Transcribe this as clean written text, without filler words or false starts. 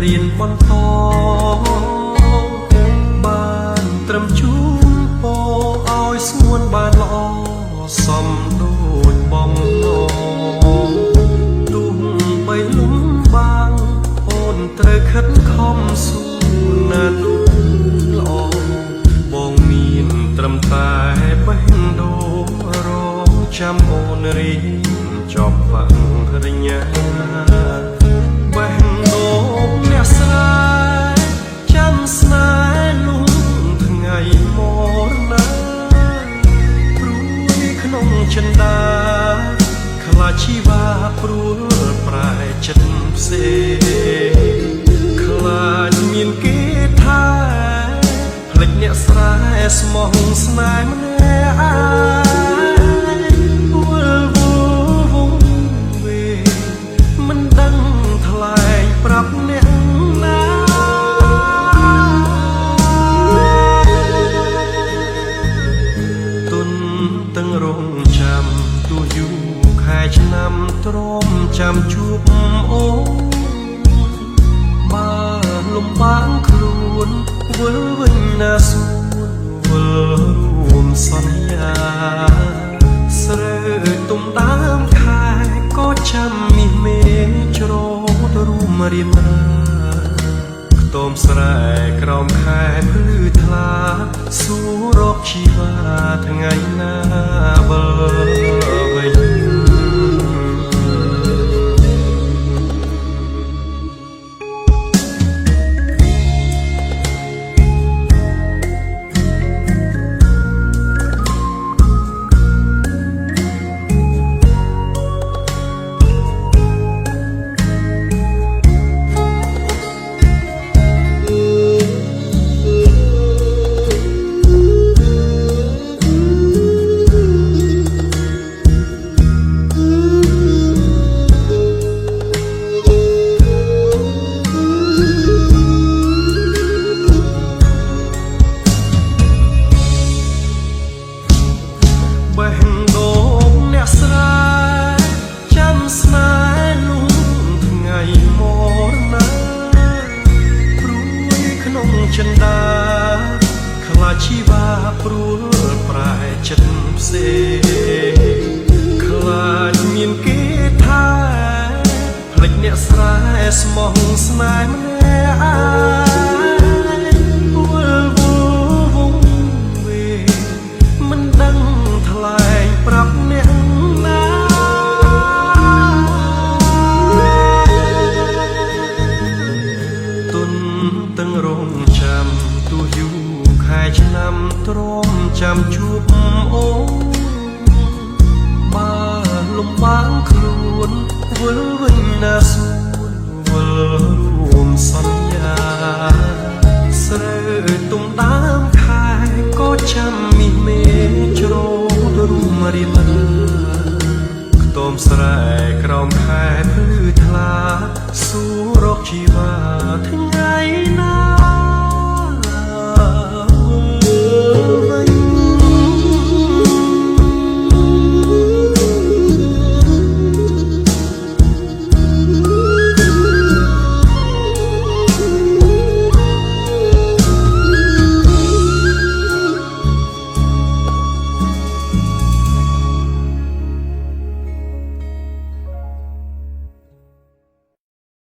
រៀនបន្តបានត្រឹមជូនពោឲ្យស្ងួនបានល្អសំដូចបំណងទុំបីលំបាំងអូនត្រូវខិតខំស៊ូណាស់នោះល្អបងមានត្រឹមតែបេះដូងរងចាំអូនរៀនចប់បរិញ្ញាបេះដូងអ្នកស្រីចាំស្នេហ៍លំថ្ងៃមរណាព្រួយក្នុងចិន្តាខ្លាចជីវ៉ាព្រួលប្រែចិត្តផ្សេងខ្លាចមានគេថាភ្លេចអ្នកស្រែស្មោះស្នេហ៍ម្នាក់ឯងវល់វល់វិញមិនដឹងថ្លែងប្រាប់អ្នកណាទុនទាំងរងចាំទោះយូរខែឆ្នាំទ្រាំចាំជួបអូនបើលំបាកខ្លួនវិលវិញណាសួនវិលរួមសន្យាស្រើទុំតាមខែក៏ចាំមីមេច្រោតរួមរៀមរាខ្ទមស្រែក្រោមខែភ្លឺថ្លាសួររកជីវ៉ាថ្ងៃណាបើវិញបេះដូងអ្នកស្រីចាំស្នេហ៍លំថ្ងៃមរណាព្រួយក្នុងចិន្តាខ្លាចជីវ៉ាព្រួលប្រែចិត្តផ្សេងខ្លាចមានគេថាភ្លេចអ្នកស្រែស្មោះស្នេហ៍ម្នាក់ឯងវល់វល់វិញមិនដឹងថ្លែងប្រាប់អ្នកណាទុនទាំងរងចាំទោះយូរខែឆ្នាំទ្រាំចាំជួបអូនបើលំបាកខ្លួនវិលវិញណាសួនវិលរួមសន្យាស្រើទុំតាមខែក៏ចាំមីមេច្រោតរួមរៀមរាខ្ទមស្រែក្រោមខែភ្លឺថ្លាសួររកជីវ៉ាថ្ងៃណា